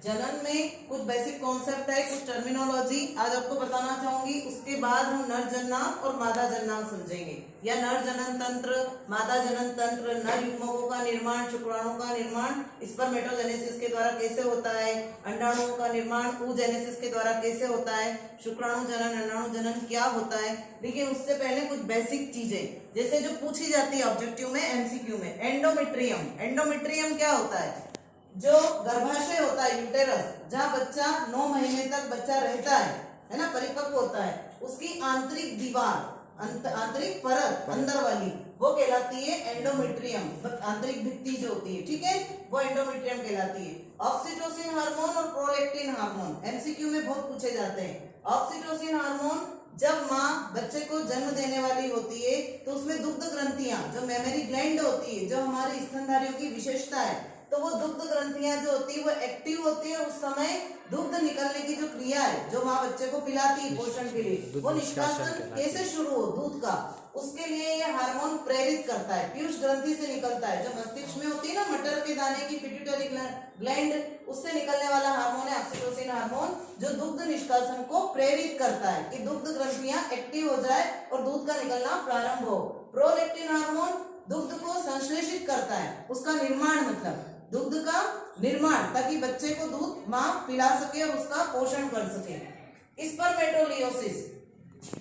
जनन में कुछ बेसिक कॉन्सेप्ट है, कुछ टर्मिनोलॉजी आज आपको बताना चाहूंगी। उसके बाद हम नर जननांग और मादा जननांग समझेंगे, या नर जनन तंत्र, मादा जनन तंत्र, नर युग्मकों का निर्माण, शुक्राणु का निर्माण स्पर्मेटोजेनेसिस के द्वारा कैसे होता है, अंडाणुओं का निर्माण ooजेनेसिस के द्वारा कैसे होता है, शुक्राणु जनन अंडाणु जनन क्या होता है। लेकिन उससे पहले कुछ बेसिक चीजें जैसे जो पूछी जाती है ऑब्जेक्टिव में, एमसीक्यू में, एंडोमेट्रियम। एंडोमेट्रियम क्या होता है? जो गर्भाशय होता है, यूटेरस, जहाँ बच्चा 9 महीने तक बच्चा रहता है ना, परिपक्व होता है, उसकी आंतरिक दीवार, आंतरिक परत अंदर वाली, वो कहलाती है एंडोमेट्रियम। आंतरिक भित्ति जो होती है, ठीक है, वो एंडोमेट्रियम कहलाती है। ऑक्सीटोसिन हार्मोन और प्रोलैक्टिन हार्मोन एमसीक्यू में बहुत पूछे जाते हैं। ऑक्सीटोसिन हार्मोन जब माँ बच्चे को जन्म देने वाली होती है तो उसमें दुग्ध ग्रंथियां, जो मेमरी ग्लैंड होती है, जो हमारी स्तनधारियों की विशेषता है, तो वो दुग्ध ग्रंथियां जो होती है वो एक्टिव होती है। उस समय दुग्ध निकलने की जो क्रिया है, जो माँ बच्चे को पिलाती है पोषण के लिए, वो निष्कासन कैसे शुरू हो दूध का, उसके लिए ये हार्मोन प्रेरित करता है, पीयूष ग्रंथि से निकलता है, जो मस्तिष्क में होती है ना, मटर के दाने की पिट्यूटरी ग्लैंड, उससे निकलने वाला हार्मोन है ऑक्सीटोसिन हार्मोन, जो दुग्ध निष्कासन को प्रेरित करता है कि दुग्ध ग्रंथियां एक्टिव हो जाए और दूध का निकलना प्रारंभ हो। प्रोलैक्टिन हार्मोन दुग्ध को संश्लेषित करता है, उसका निर्माण, मतलब दुग्ध का निर्माण, ताकि बच्चे को दूध माँ पिला सके और उसका पोषण कर सके। स्पर्मेटोलियोसिस,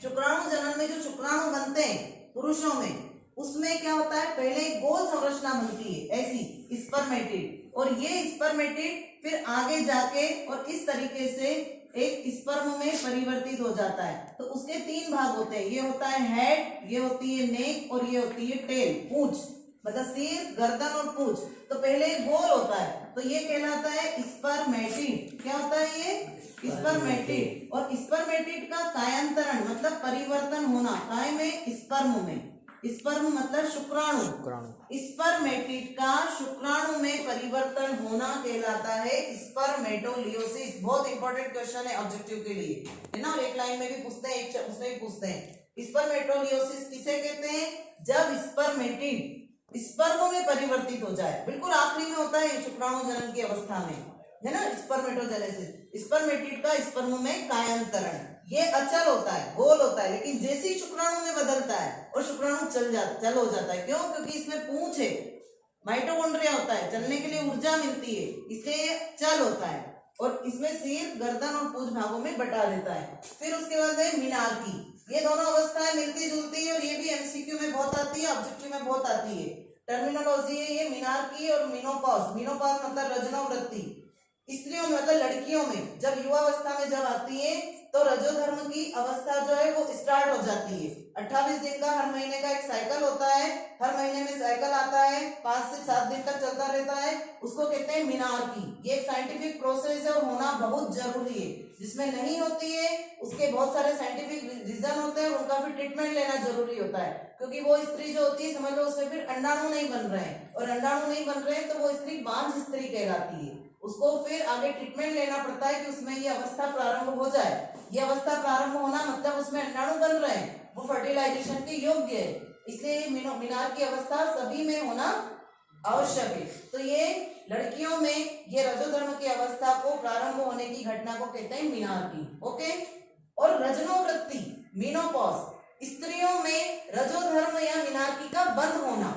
शुक्राणु जनन में जो शुक्राणु बनते हैं पुरुषों में, उसमें क्या होता है, पहले एक गोल संरचना बनती है ऐसी स्पर्मेटिड, और ये स्पर्मेटिड फिर आगे जाके और इस तरीके से एक स्पर्म में परिवर्तित हो जाता है। तो उसके 3 भाग होते हैं, ये होता है हेड, ये होती है नेक और ये होती है टेल, पूंछ, मतलब सिर, गर्दन और पूंछ। तो पहले गोल होता है, तो ये कहलाता है स्पर्मेटिड। क्या होता है ये? स्पर्मेटिड। और स्पर्मेटिड का कायांतरण मतलब परिवर्तन होना, काय में? स्पर्म में। स्पर्म मतलब शुक्राणु। स्पर्मेटिड का शुक्राणु में परिवर्तन होना कहलाता है स्पर्मेटोलियोसिस। बहुत इंपॉर्टेंट क्वेश्चन है ऑब्जेक्टिव के लिए, है ना, और एक लाइन में भी पूछते हैं, एक उसमें भी पूछते हैं। स्पर्मेटोलियोसिस किसे कहते हैं? जब स्पर्मेटिड स्पर्म में परिवर्तित हो जाए, बिल्कुल आखिरी में होता है शुक्राणु जनन की अवस्था में, है ना, स्पर्मेटोजेनेसिस। स्पर्मेटिड का स्पर्म में कायांतरण, ये अचल होता है, गोल होता है, लेकिन जैसे ही शुक्राणु में बदलता है और शुक्राणु चल हो जाता है। क्यों? क्योंकि इसमें पूंछ है, माइटोकॉन्ड्रिया होता है, चलने के लिए ऊर्जा मिलती है, इसलिए चल होता है, और इसमें सिर, गर्दन और पूंछ भागों में बटा देता है। फिर उसके बाद है मिनार्की। ये दोनों अवस्थाएं मिलती जुलती है और ये भी एमसीक्यू में बहुत आती है, ऑब्जेक्टिव में बहुत आती है। टर्मिनोलॉजी है ये मिनार्की और मेनोपॉज। मेनोपॉज मतलब रजनोवृत्ति। स्त्रियों में मतलब लड़कियों में जब युवावस्था में जब आती है तो रजोधर्म की अवस्था जो है वो स्टार्ट हो जाती है। 28 दिन का हर महीने का एक साइकिल होता है, हर महीने में साइकिल आता है, 5 से 7 दिन तक चलता रहता है, उसको कहते हैं मिनार्की। ये एक साइंटिफिक प्रोसेस है और होना बहुत जरूरी है। जिसमें नहीं होती है उसके बहुत सारे साइंटिफिक रीजन होते हैं, उनका फिर ट्रीटमेंट लेना जरूरी होता है, क्योंकि वो स्त्री जो होती है, समझ लो उसमें फिर अंडाणु नहीं बन रहे हैं, और अंडाणु नहीं बन रहे हैं तो वो स्त्री बांझ स्त्री कहलाती है। उसको फिर आगे ट्रीटमेंट लेना पड़ता है कि उसमें ये अवस्था प्रारंभ हो जाए। ये अवस्था प्रारंभ होना मतलब उसमें अंडाणु बन रहे हैं, वो फर्टिलाइजेशन के योग्य है, इसलिए मीनार की अवस्था सभी में होना आवश्यक है। तो ये लड़कियों में ये रजोधर्म की अवस्था को प्रारंभ होने की घटना को कहते हैं मीनार्की। ओके। और रजनोवृत्ति, मेनोपॉज, स्त्रियों में रजोधर्म या मीनार्की का बंद होना।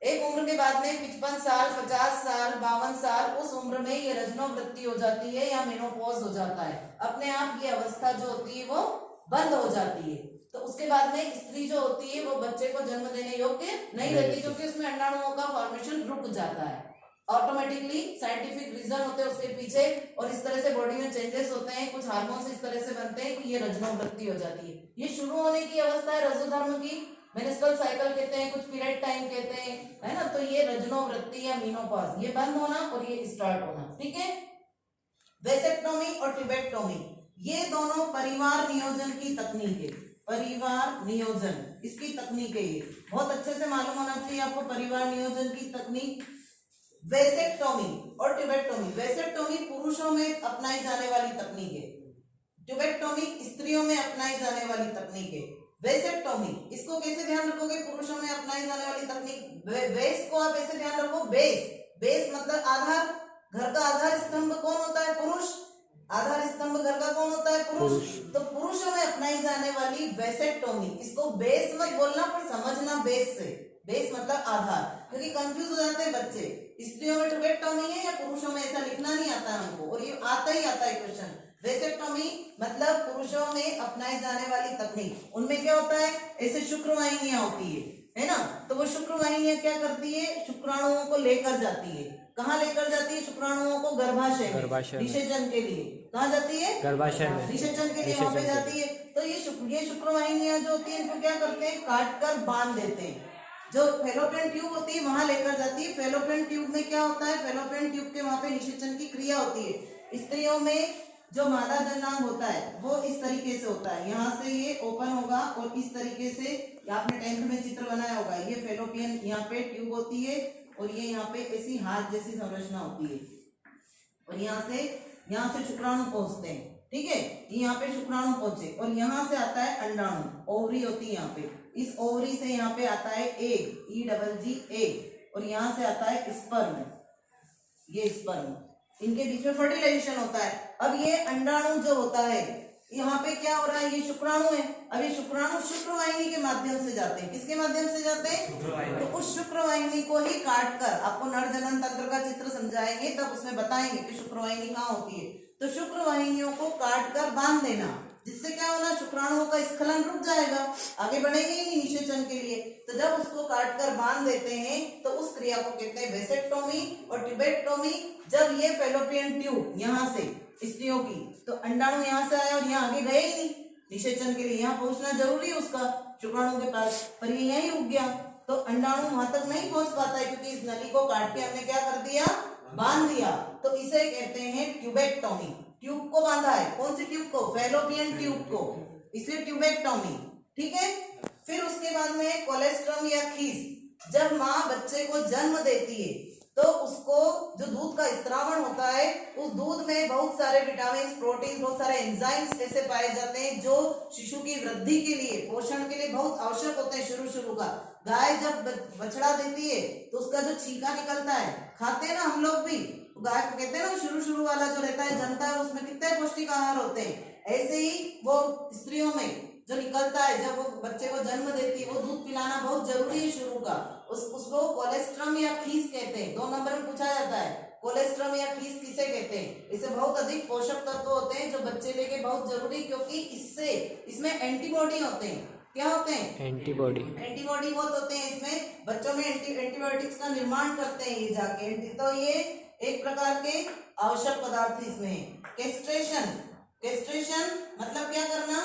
एक उम्र के बाद में 55 साल, 50 साल, 52 साल, उस उम्र में ये रजनोवृत्ति हो जाती है या मेनोपॉज हो जाता है, अपने आप ये अवस्था जो होती है वो बंद हो जाती है। तो उसके बाद में स्त्री जो होती है वो बच्चे को जन्म देने योग्य नहीं रहती, क्योंकि उसमें अंडाणुओं का फॉर्मेशन रुक जाता है। ऑटोमेटिकली साइंटिफिक रीजन होते हैं उसके पीछे, और इस तरह से बॉडी में चेंजेस होते हैं, कुछ हार्मोन्स इस तरह से बनते हैं कि ये रजनोवृत्ति हो जाती है। ये शुरू होने की अवस्था है रजोधर्म की, मेनिस्ट्रुअल साइकिल कहते हैं, कुछ पीरियड टाइम कहते हैं, है ना। तो ये रजनोवृत्ति या मेनोपॉज, ये बंद होना और ये स्टार्ट होना, ठीक है। वेसेक्टोमी और ट्यूबेक्टोमी, ये दोनों परिवार नियोजन की तकनीक है। परिवार नियोजन इसकी तकनीक है, ये बहुत अच्छे से मालूम होना चाहिए आपको, परिवार नियोजन की तकनीक। वेसेक्टोमी और ट्यूबेक्टोमी, वेसेक्टोमी पुरुषों में अपनाई जाने वाली तकनीक है, ट्यूबेक्टोमी स्त्रियों में अपनाई जाने वाली तकनीक है। वेसेक्टोमी, इसको कैसे ध्यान रखोगे? पुरुषों में अपनाई जाने वाली तकनीक। बेस को आप ऐसे ध्यान रखो, बेस, बेस मतलब आधार, घर का आधार स्तंभ कौन होता है? स्तंभ घर का कौन होता है? पुरुष। तो पुरुषों में अपनाई जाने वाली वेसेक्टोमी, इसको बेस मत बोलना पर समझना बेस से, बेस मतलब आधार, क्योंकि कंफ्यूज हो जाते हैं बच्चे, स्त्रियों में ट्यूबेक्टोमी है या पुरुषों में, ऐसा लिखना नहीं आता है हमको, और ये आता ही आता है क्वेश्चन। वेसेक्टोमी मतलब पुरुषों में अपनाई जाने वाली तकनीक, उनमें क्या होता है, ऐसे शुक्रवाहिनियां होती है ना, तो वो शुक्रवाहिनियां क्या करती है, शुक्राणुओं को लेकर जाती है, कहाँ लेकर जाती है शुक्राणुओं को? गर्भाशय में, निषेचन के लिए। कहाँ जाती है? गर्भाशय में, निषेचन के लिए वहां पे जाती है। तो ये शुक्रवाहिनियां जो होती है इनको क्या करते हैं, काट कर बांध देते हैं, जो फेलोपियन ट्यूब होती है वहां लेकर जाती है। फेलोपियन ट्यूब में क्या होता है, फेलोपियन ट्यूब के वहां पे निषेचन की क्रिया होती है। स्त्रियों में जो मादा जन्नांग होता है वो इस तरीके से होता है, यहाँ से ये ओपन होगा और इस तरीके से, आपने 10th में चित्र बनाया होगा, ये फेलोपियन यहाँ पे ट्यूब होती है और ये यहाँ पे ऐसी हाथ जैसी संरचना होती है, और यहाँ से शुक्राणु पहुंचते हैं, ठीक है, यहाँ पे शुक्राणु पहुंचे और यहाँ से आता है अंडाणु, ओवरी होती है यहाँ पे, इस ओवरी से यहाँ पे आता है एग, EGG एग, और यहाँ से आता है स्पर्म, ये स्पर्म, इनके बीच में फर्टिलाइजेशन होता है। अब ये अंडाणु जो होता है यहाँ पे क्या हो रहा है, ये शुक्राणु है, अब ये शुक्राणु शुक्रवाहिनी के माध्यम से जाते हैं, किसके माध्यम से जाते हैं? तो उस शुक्रवाहिनी को ही काट कर, आपको नर जनन तंत्र का चित्र समझाएंगे तब उसमें बताएंगे कि शुक्रवाहिनी कहाँ होती है, तो शुक्रवाहिनियों को काट कर बांध देना, जिससे क्या होना, शुक्राणुओं का स्खलन रुक जाएगा, आगे बढ़ेंगे ही नहीं निषेचन के लिए। तो जब उसको काट कर बांध देते हैं तो उस क्रिया को कहते हैं वेसेक्टोमी और ट्यूबेक्टोमी। जब ये फेलोपियन ट्यूब यहाँ से स्त्रियों की, तो अंडाणु यहाँ से आया और यहाँ आगे गए ही नहीं निषेचन के लिए, यहाँ पहुंचना जरूरी है उसका शुक्राणु के पास, पर ये यहीं रुक गया, तो अंडाणु वहां तक नहीं पहुंच पाता है, क्योंकि इस नली को काट के हमने क्या कर दिया, बांध दिया, तो इसे कहते हैं ट्यूबेक्टोमी। ट्यूब को बांधा है, कौन सी ट्यूब को? फेलोपियन ट्यूब को, इसलिए ट्यूबेक्टोमी, ठीक है। फिर उसके बाद में कोलेस्ट्रम या खीस, जब माँ बच्चे को जन्म देती है तो उसको जो दूध का स्त्रावण होता है, उस दूध में बहुत सारे विटामिन, प्रोटीन, बहुत सारे एंजाइम्स ऐसे पाए जाते हैं जो शिशु की वृद्धि के लिए, पोषण के लिए बहुत आवश्यक होते हैं। शुरू का गाय जब बछड़ा देती है तो उसका जो छीका निकलता है, खाते हैं ना हम लोग भी, गाय को कहते हैं ना शुरू वाला जो रहता है जमता है, उसमें कितने पौष्टिक आहार होते हैं, ऐसे ही वो स्त्रियों में जो निकलता है जब वो बच्चे को जन्म देती है, वो दूध पिलाना बहुत जरूरी है शुरू का, उसको कोलेस्ट्रम या खीस कहते हैं। 2 नंबर में पूछा जाता है कोलेस्ट्रम या खीस किसे कहते हैं। इससे बहुत अधिक पोषक तत्व होते हैं जो बच्चे लेके बहुत जरूरी, क्योंकि इसमें एंटीबॉडी होते हैं। क्या होते हैं? एंटीबॉडी बहुत होते हैं इसमें, बच्चों में एंटीबायोटिक्स का निर्माण करते हैं ये जाके, तो ये एक प्रकार के आवश्यक पदार्थ इसमें है। कैस्ट्रेशन मतलब क्या करना,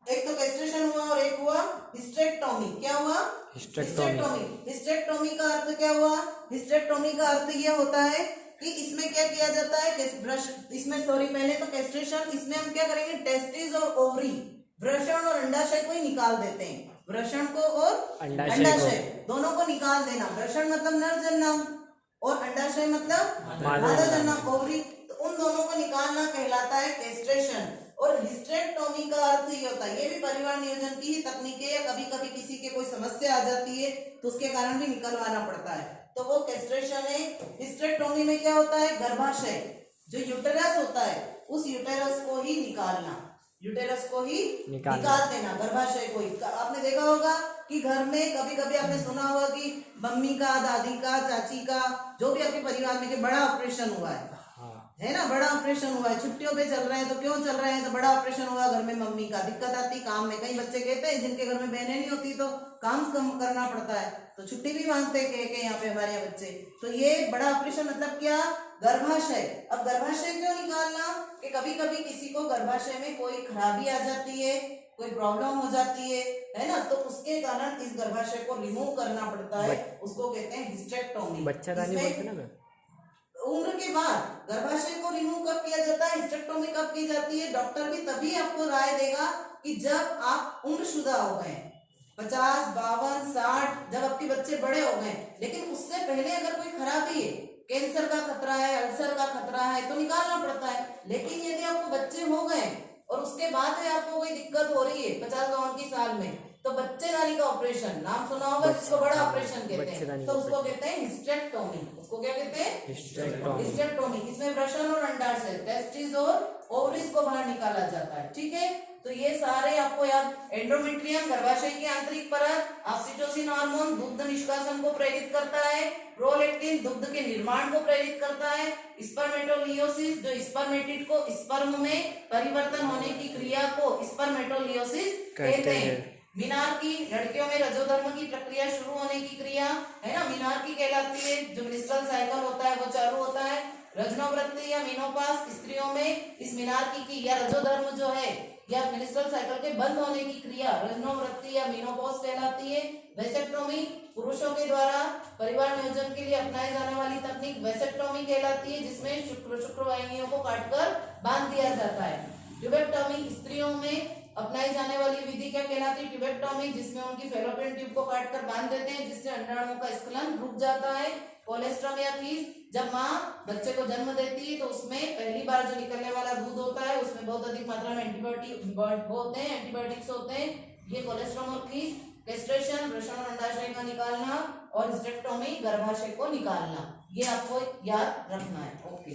एक तो कैस्ट्रेशन हुआ और एक हुआ हिस्टेक्टोमी। क्या हुआ? हिस्टेक्टोमी का अर्थ क्या हुआ? हिस्टेक्टोमी का अर्थ यह होता है कि इसमें क्या किया जाता है, इसमें पहले तो कैस्ट्रेशन, इसमें हम क्या करेंगे, टेस्टिस और ओवरी, वृषण और अंडाशय को ही निकाल देते हैं, वृषण को और अंडाशय दोनों को निकाल देना। वृषण मतलब नर जन्नांग और अंडाशय मतलब मादा जन्नांग, ओवरी, तो उन दोनों को निकालना कहलाता है कैस्ट्रेशन। और हिस्टेक्टोमी का अर्थ ये होता है, ये भी परिवार नियोजन की ही तकनीक है, या कभी कभी किसी के कोई समस्या आ जाती है तो उसके कारण भी निकलवाना पड़ता है, तो वो कैस्ट्रेशन है। हिस्टेक्टोमी में क्या होता है, गर्भाशय जो यूटेरस होता है उस यूटेरस को ही निकालना, यूटेरस को ही निकाल देना, गर्भाशय को ही। आपने देखा होगा कि घर में कभी कभी आपने सुना होगा कि मम्मी का, दादी का, चाची का, जो भी आपके परिवार में, बड़ा ऑपरेशन हुआ है ना, बड़ा ऑपरेशन हुआ है, छुट्टियों पे चल रहे हैं, तो क्यों चल रहे हैं, तो बड़ा ऑपरेशन हुआ घर में, मम्मी का दिक्कत आती काम में। कई बच्चे कहते हैं जिनके घर में बहनें नहीं होती तो काम कम करना पड़ता है, तो छुट्टी भी मांगते हैं यहाँ पे हमारे बच्चे। तो ये बड़ा ऑपरेशन मतलब क्या, गर्भाशय। अब गर्भाशय क्यों निकालना, कि कभी कभी किसी को गर्भाशय में कोई खराबी आ जाती है, कोई प्रॉब्लम हो जाती है ना, तो उसके कारण इस गर्भाशय को रिमूव करना पड़ता है, उसको कहते हैं हिस्टेक्टोमी। उम्र के बाद गर्भाशय को रिमूव कब किया जाता है, हिस्टेक्टोमी कब की जाती है, डॉक्टर भी तभी आपको राय देगा कि जब आप उम्रशुदा हो गए, 50, 52, 60, जब आपके बच्चे बड़े हो गए। लेकिन उससे पहले अगर कोई खराबी है, कैंसर का खतरा है, अल्सर का खतरा है, तो निकालना पड़ता है। लेकिन यदि आपको बच्चे हो गए और उसके बाद में आपको कोई दिक्कत हो रही है 50-52 साल में, तो बच्चे नाली का ऑपरेशन, नाम सुना होगा जिसको बड़ा ऑपरेशन कहते हैं, तो उसको कहते हैं हिस्टेक्टोमी। उसको क्या कहते हैं, हिस्टेक्टोमी। इसमें वृषण और अंडाशय, टेस्टिस और ओवरीज को बाहर निकाला जाता है। ठीक है, तो ये सारे आपको याद, एंडोमेट्रियम गर्भाशय की आंतरिक परत, ऑक्सीटोसिन हार्मोन दुग्ध निष्कासन को प्रेरित करता है, प्रोलैक्टिन दुग्ध के निर्माण को प्रेरित करता है, स्पर्मेटोलियोसिस जो स्पर्मेटिड को स्पर्म में परिवर्तन होने की क्रिया को स्पर्मेटोलियोसिस कहते हैं। मीनार्की लड़कियों में रजोधर्म की प्रक्रिया शुरू होने की क्रिया है ना, मीनार्की कहलाती है। जो मेंस्ट्रुअल साइकिल होता है वो चालू होता है। रजनोवृत्ति या मेनोपाज स्त्रियों में इस मीनार्की की या रजोधर्म जो है या मेंस्ट्रुअल साइकिल के बंद होने की क्रिया रजनोवृत्ति या मेनोपॉज कहलाती है। वैसेक्टोमी पुरुषों के द्वारा परिवार नियोजन के लिए अपनाई जाने वाली तकनीक वैसेक्टोमी कहलाती है, जिसमें शुक्रवाहिनियों को काटकर बांध दिया जाता है। ट्यूबेक्टोमी स्त्रियों में अपनाई जाने वाली विधि क्या कहलाती है? ट्यूबेक्टोमी, जिसमें उनकी फैलोपियन ट्यूब को काटकर बांध देते हैं, जिससे अंडाणुओं का स्खलन रुक जाता है। कोलेस्ट्रम या कीस, जब माँ बच्चे को जन्म देती है तो उसमें पहली बार जो निकलने वाला दूध होता है उसमें बहुत अधिक मात्रा में एंटीबायोटिक्स होते हैं। ये कोलेस्ट्रम और कीस। कैस्ट्रेशन वृषण अंडाशय का निकालना और हिस्टेक्टोमी गर्भाशय को निकालना, ये आपको याद रखना है। ओके।